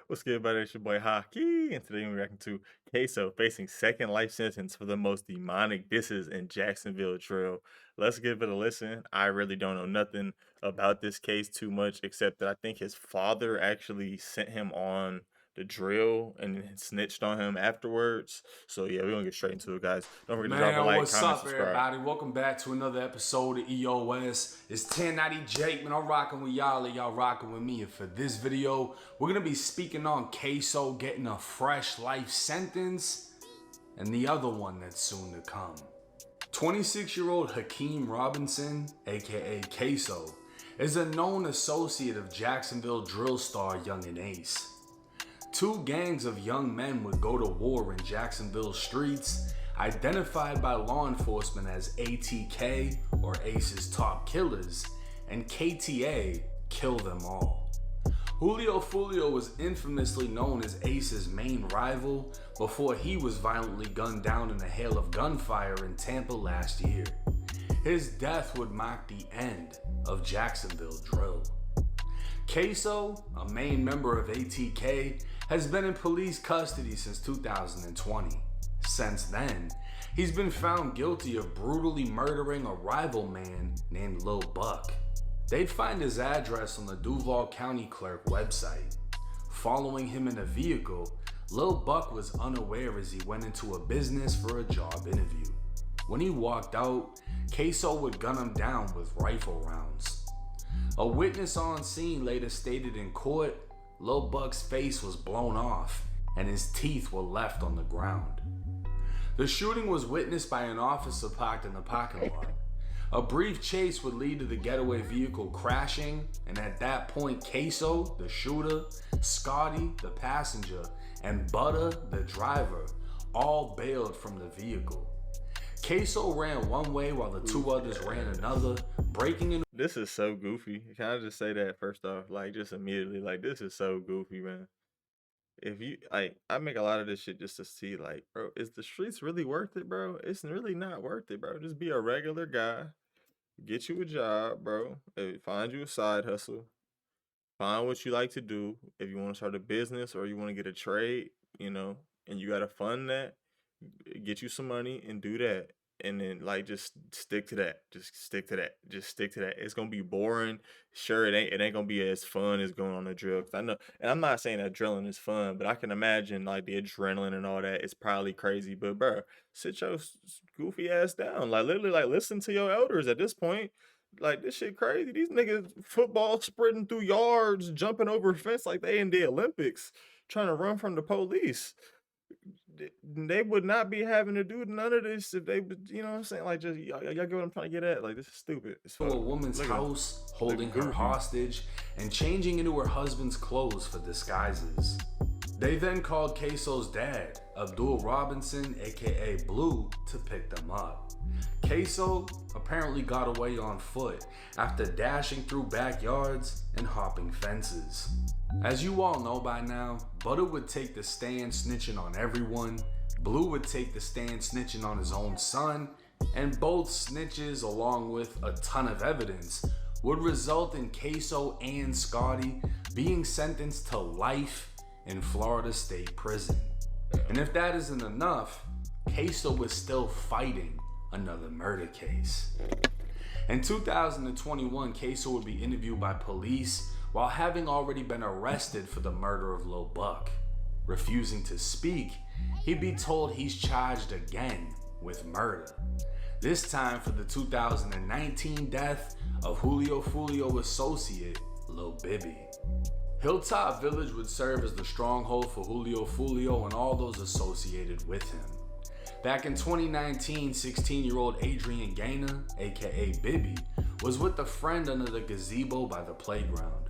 What's good, buddy? It's your boy Haki, and today we're reacting to Queso facing second life sentence for the most demonic disses in Jacksonville drill. Let's give it a listen. I really don't know nothing about this case too much, except that I think his father actually sent him on the drill and then snitched on him afterwards. So yeah, we're gonna get straight into it, guys. Don't forget to drop a Man, like, what's comment, up, subscribe. everybody? Welcome back to another episode of EOS. It's 1090 Jake, man. I'm rocking with y'all, and y'all rocking with me. And for this video, we're gonna be speaking on Ksoo getting a fresh life sentence, and the other one that's soon to come. 26-year-old Hakeem Robinson, aka Ksoo, is a known associate of Jacksonville drill star Youngin Ace. Two gangs of young men would go to war in Jacksonville streets, identified by law enforcement as ATK, or Ace's top killers, and KTA, kill them all. Julio Fulio was infamously known as Ace's main rival before he was violently gunned down in a hail of gunfire in Tampa last year. His death would mark the end of Jacksonville drill. Ksoo, a main member of ATK, has been in police custody since 2020. Since then, he's been found guilty of brutally murdering a rival man named Lil Buck. They'd find his address on the Duval County Clerk website. Following him in a vehicle, Lil Buck was unaware as he went into a business for a job interview. When he walked out, Ksoo would gun him down with rifle rounds. A witness on scene later stated in court, Lil Buck's face was blown off and his teeth were left on the ground. The shooting was witnessed by an officer parked in the parking lot. A brief chase would lead to the getaway vehicle crashing, and at that point Ksoo, the shooter, Scotty, the passenger, and Butter, the driver, all bailed from the vehicle. Ksoo ran one way while the two others ran another, breaking into. This is so goofy. Can I just say that first off? Like, just immediately, like, this is so goofy, man. If you like, I make a lot of this shit just to see, like, bro, is the streets really worth it, bro? It's really not worth it, bro. Just be a regular guy, get you a job, bro. Find you a side hustle, find what you like to do. If you want to start a business or you want to get a trade, and you gotta fund that, get you some money and do that. And then like just stick to that. Just stick to that. Just stick to that. It's gonna be boring. Sure, it ain't gonna be as fun as going on a drill. Cause I know, and I'm not saying that drilling is fun, but I can imagine like the adrenaline and all that. It's probably crazy. But bro, sit your goofy ass down. Like literally, like listen to your elders at this point. Like this shit crazy. These niggas football sprinting through yards, jumping over a fence like they in the Olympics, trying to run from the police. They would not be having to do none of this if they would, you know what I'm saying? Like, just y'all get what I'm trying to get at? Like, this is stupid. It's A fuck. woman's Look at him. house, Looking holding her goofy. hostage, and changing into her husband's clothes for disguises. They then called Ksoo's dad, Abdul Robinson, aka Blue, to pick them up. Ksoo apparently got away on foot after dashing through backyards and hopping fences. As you all know by now, Butter would take the stand snitching on everyone, Blue would take the stand snitching on his own son, and both snitches, along with a ton of evidence, would result in Ksoo and Scotty being sentenced to life in Florida State Prison. And if that isn't enough, Ksoo was still fighting another murder case. In 2021, Ksoo would be interviewed by police while having already been arrested for the murder of Lil Buck. Refusing to speak, he'd be told he's charged again with murder. This time for the 2019 death of Julio Fulio associate Lil Bibby. Hilltop Village would serve as the stronghold for Julio Fulio and all those associated with him. Back in 2019, 16-year-old Adrian Gaynor, aka Bibby, was with a friend under the gazebo by the playground.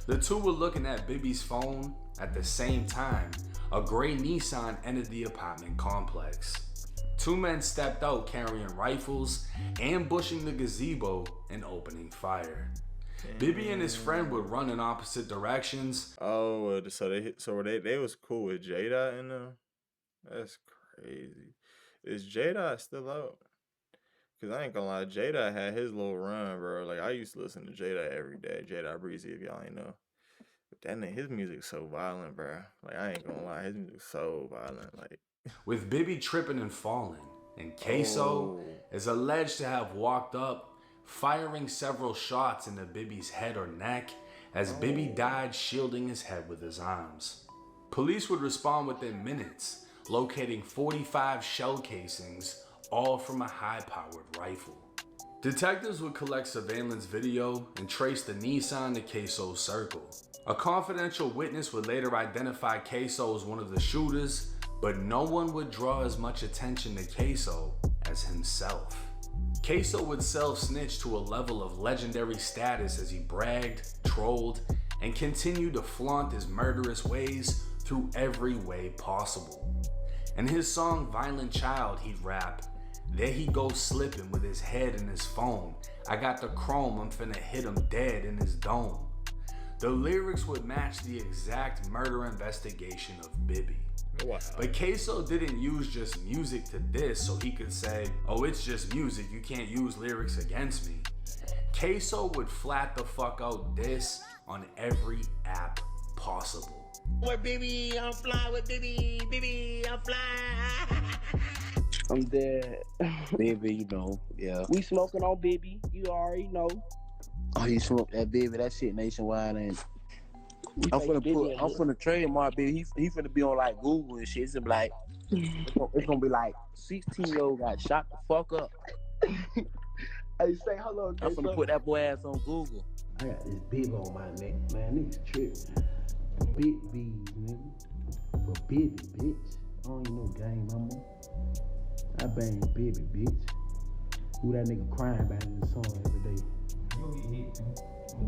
The two were looking at Bibby's phone. At the same time, a gray Nissan entered the apartment complex. Two men stepped out carrying rifles, ambushing the gazebo and opening fire. Bibby and his friend would run in opposite directions. Oh, so they was cool with Jada and them? That's crazy. Is Jada still out? Cause I ain't gonna lie, Jada had his little run, bro. Like I used to listen to Jada every day. Jada Breezy, if y'all ain't know. his music's so violent, bro. Like, I ain't gonna lie, his music's so violent. Like, With Bibby tripping and falling, and Ksoo oh, is alleged to have walked up, firing several shots into Bibby's head or neck as Bibby died shielding his head with his arms. Police would respond within minutes, locating 45 shell casings, all from a high-powered rifle. Detectives would collect surveillance video and trace the Nissan to Ksoo's circle. A confidential witness would later identify Ksoo as one of the shooters, but no one would draw as much attention to Ksoo as himself. Ksoo would self-snitch to a level of legendary status as he bragged, trolled, and continued to flaunt his murderous ways through every way possible. In his song Violent Child, he'd rap, "There he goes slipping with his head in his phone. I got the chrome, I'm finna hit him dead in his dome." The lyrics would match the exact murder investigation of Bibby. wow. But Ksoo didn't use just music to diss so he could say, "Oh, it's just music, you can't use lyrics against me." Ksoo would flat the fuck out diss on every app possible. With Bibby, I'm fly with Bibby, I'm fly. I'm dead. Baby, you know, yeah. We smoking on Bibby, you already know. Oh, you smoke that baby, that shit nationwide, and We I'm take finna Bibby put, in I'm here. finna trademark baby. He finna be on like Google and shit. It's gonna be like, it's gonna be like 16-year-old got shot the fuck up. Hey, say hello, I'm finna Ksoo. put that boy ass on Google. I got this bib on my neck, man. Niggas tripping. Big bees, nigga. But Bibby, bitch. I don't even know game no more. I bang Bibby, bitch. Who that nigga crying about in the song every day?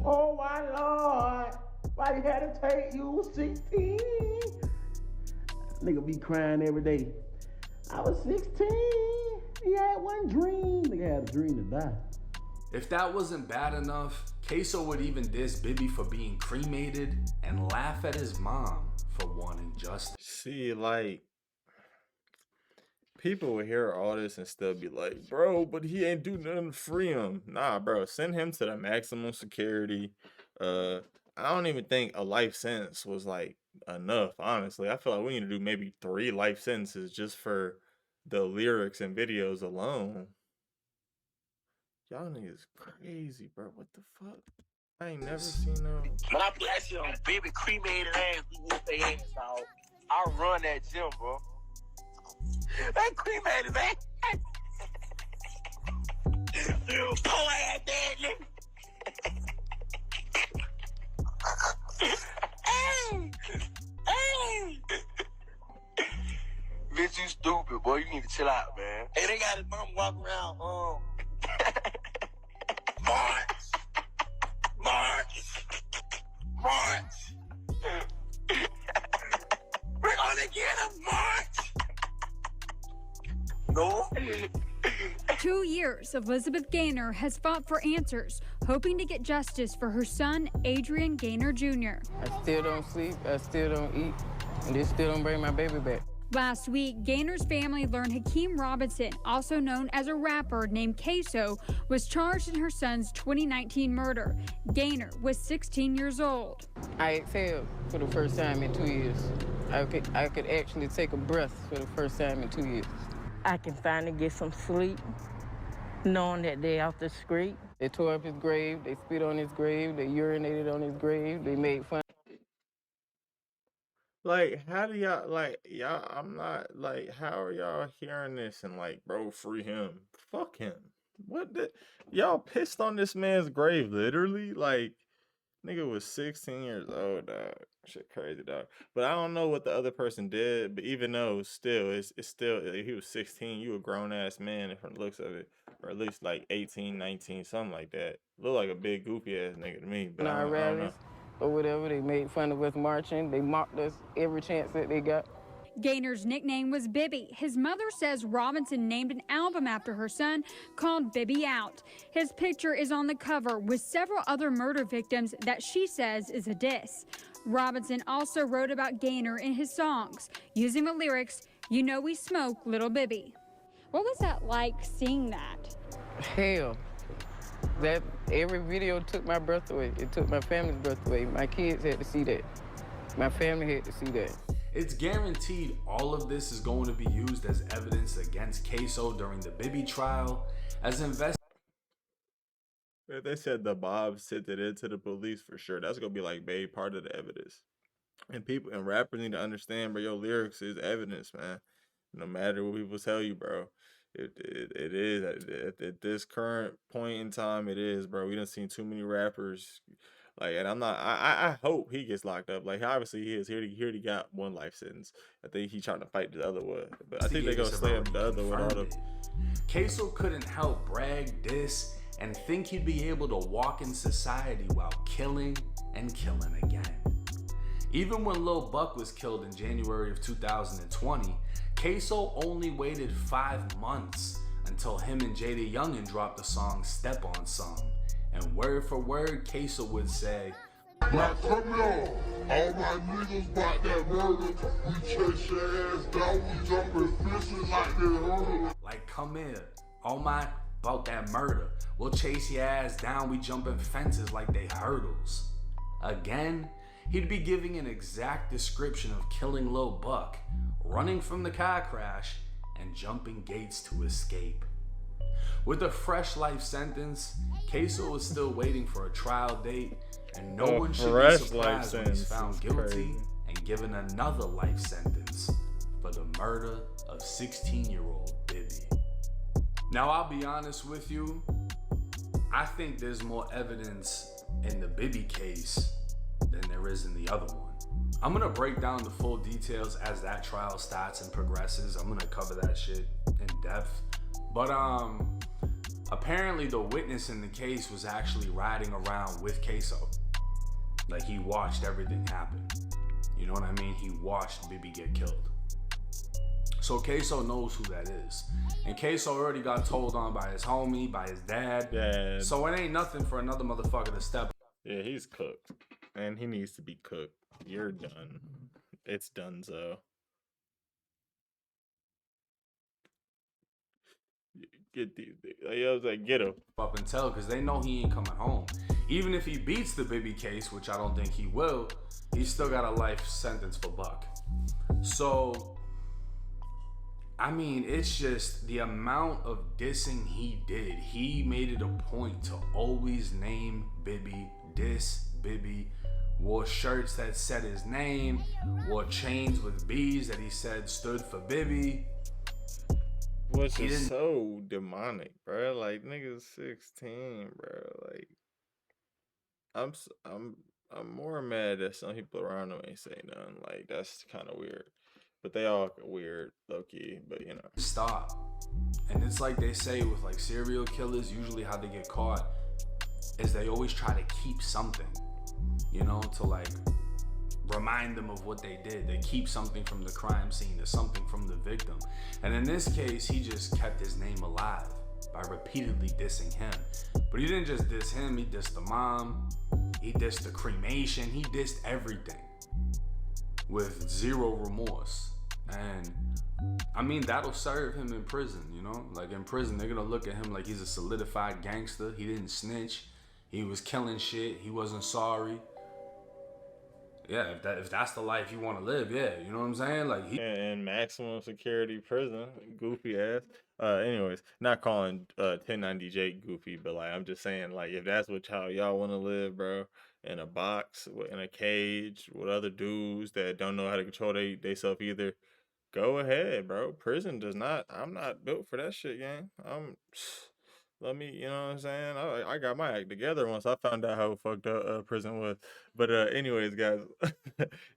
Oh my Lord, why you had to take you 16? Nigga be crying every day. I was 16. He had one dream. Nigga had a dream to die. If that wasn't bad enough, Ksoo would even diss Bibby for being cremated and laugh at his mom for wanting justice. See, like, people will hear all this and still be like, bro, but he ain't do nothing to free him. Nah, bro, send him to the maximum security. I don't even think a life sentence was like enough, honestly. I feel like we need to do maybe 3 life sentences just for the lyrics and videos alone. Y'all niggas crazy, bro. What the fuck? I ain't never seen no. When I put that shit on Bibby cremated ass, we whoop their ass out. I run that gym, bro. That cremated ass. Poor ass dead nigga. Hey! Hey! Bitch, you stupid, boy. You need to chill out, man. Hey, they got his mom walking around, March. We're gonna get him, March. No. 2 years, Elizabeth Gaynor has fought for answers, hoping to get justice for her son, Adrian Gaynor Jr. I still don't sleep, I still don't eat, and they still don't bring my baby back. Last week, Gaynor's family learned Hakeem Robinson, also known as a rapper named Ksoo, was charged in her son's 2019 murder. Gaynor was 16 years old. I exhaled for the first time in 2 years. I could actually take a breath for the first time in 2 years. I can finally get some sleep, knowing that they're out the street. They tore up his grave, they spit on his grave, they urinated on his grave, they made fun. Like, how do y'all, like, y'all, I'm not, like, how are y'all hearing this and, like, bro, free him? Fuck him. What the, y'all pissed on this man's grave, literally? Like, nigga was 16 years old, dog. Shit crazy, dog. But I don't know what the other person did, but even though still, it's still, if he was 16, you a grown-ass man from the looks of it, or at least, like, 18, 19, something like that. Look like a big, goofy-ass nigga to me, but I don't know. rallies or whatever. They made fun of us marching. They mocked us every chance that they got. Gaynor's nickname was Bibby. His mother says Robinson named an album after her son called Bibby Out. His picture is on the cover with several other murder victims that she says is a diss. Robinson also wrote about Gaynor in his songs, using the lyrics, "You know we smoke, little Bibby." What was that like seeing that? Hell, That every video took my breath away. It took my family's breath away. My kids had to see that. My family had to see that. It's guaranteed all of this is going to be used as evidence against Ksoo during the Bibby trial, as If they said the Bob sent it into the police for sure, that's gonna be like babe part of the evidence. And people and rappers need to understand, bro, your lyrics is evidence, man. No matter what people tell you, bro. It is at this current point in time, it is, bro. We done seen too many rappers, like, and I'm not. I hope he gets locked up. Like, obviously he is. He already got one life sentence. I think he's trying to fight the other one, but I think they gonna slam the other one out of. Ksoo couldn't help brag, diss, and think he'd be able to walk in society while killing and killing again. Even when Lil Buck was killed in January of 2020, Ksoo only waited 5 months until him and Jada Youngin dropped the song Step On Some. And word for word, Ksoo would say, "Now come here, all my niggas about that murder. We chase your ass down, we jumping fences like they hurdle." Like, come here, all my about that murder. We'll chase your ass down, we jumping fences like they hurdles. Again, he'd be giving an exact description of killing Lil Buck, running from the car crash, and jumping gates to escape. With a fresh life sentence, Ksoo is still waiting for a trial date, and no one should be surprised when he's found guilty and given another life sentence for the murder of 16-year-old Bibby. Now, I'll be honest with you, I think there's more evidence in the Bibby case than there is in the other one. I'm gonna break down the full details as that trial starts and progresses. I'm gonna cover that shit in depth. But apparently the witness in the case was actually riding around with Ksoo. Like, he watched everything happen. You know what I mean? He watched Bibby get killed. So Ksoo knows who that is. And Ksoo already got told on by his homie, by his dad. Yeah. So it ain't nothing for another motherfucker to step. Yeah, he's cooked. And he needs to be cooked. You're done. It's donezo. Get these niggas. Like, I was like, get him. Up and tell, because they know he ain't coming home. Even if he beats the Bibby case, which I don't think he will, he's still got a life sentence for Buck. So, I mean, it's just the amount of dissing he did. He made it a point to always name Bibby, diss Bibby, wore shirts that said his name, wore chains with B's that he said stood for Bibby. Which is so demonic, bro. Like, niggas 16, bro. Like, I'm more mad that some people around him ain't say nothing. Like, that's kind of weird. But they all weird, low key. But you know, stop. And it's like they say with like serial killers, usually how they get caught is they always try to keep something, you know, to like remind them of what they did. They keep something from the crime scene or something from the victim. And in this case, he just kept his name alive by repeatedly dissing him. But he didn't just diss him, he dissed the mom, he dissed the cremation, he dissed everything with zero remorse. And I mean, that'll serve him in prison, you know? Like, in prison, they're gonna look at him like he's a solidified gangster. He didn't snitch, he was killing shit, he wasn't sorry. Yeah, if that's the life you want to live, yeah, you know what I'm saying? Like, he in maximum security prison, goofy ass. Anyways, not calling 1090 Jake goofy, but like, I'm just saying, like, if that's what y'all want to live, bro, in a box, in a cage with other dudes that don't know how to control they self either, go ahead, bro. Prison does not. I'm not built for that shit, gang. Let me, you know what I'm saying? I got my act together once I found out how fucked up prison was. But anyways, guys,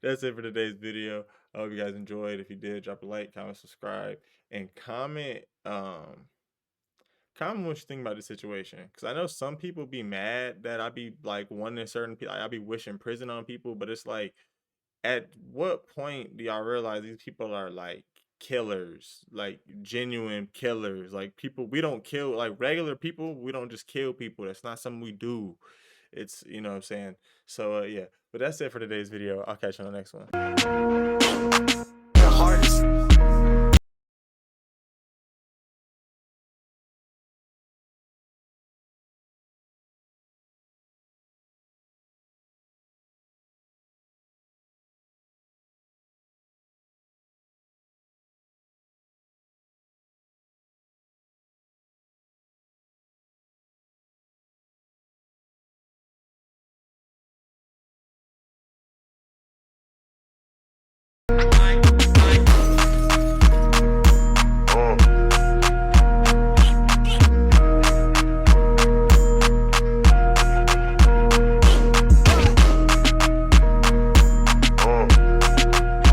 that's it for today's video. I hope you guys enjoyed. If you did, drop a like, comment, subscribe, and comment. Comment what you think about the situation, because I know some people be mad that I be like wanting certain people. I be wishing prison on people, but it's like, at what point do y'all realize these people are like killers, like genuine killers? Like, people, we don't kill like regular people. We don't just kill people. That's not something we do. It's, you know what I'm saying? So yeah, but that's it for today's video. I'll catch you on the next one.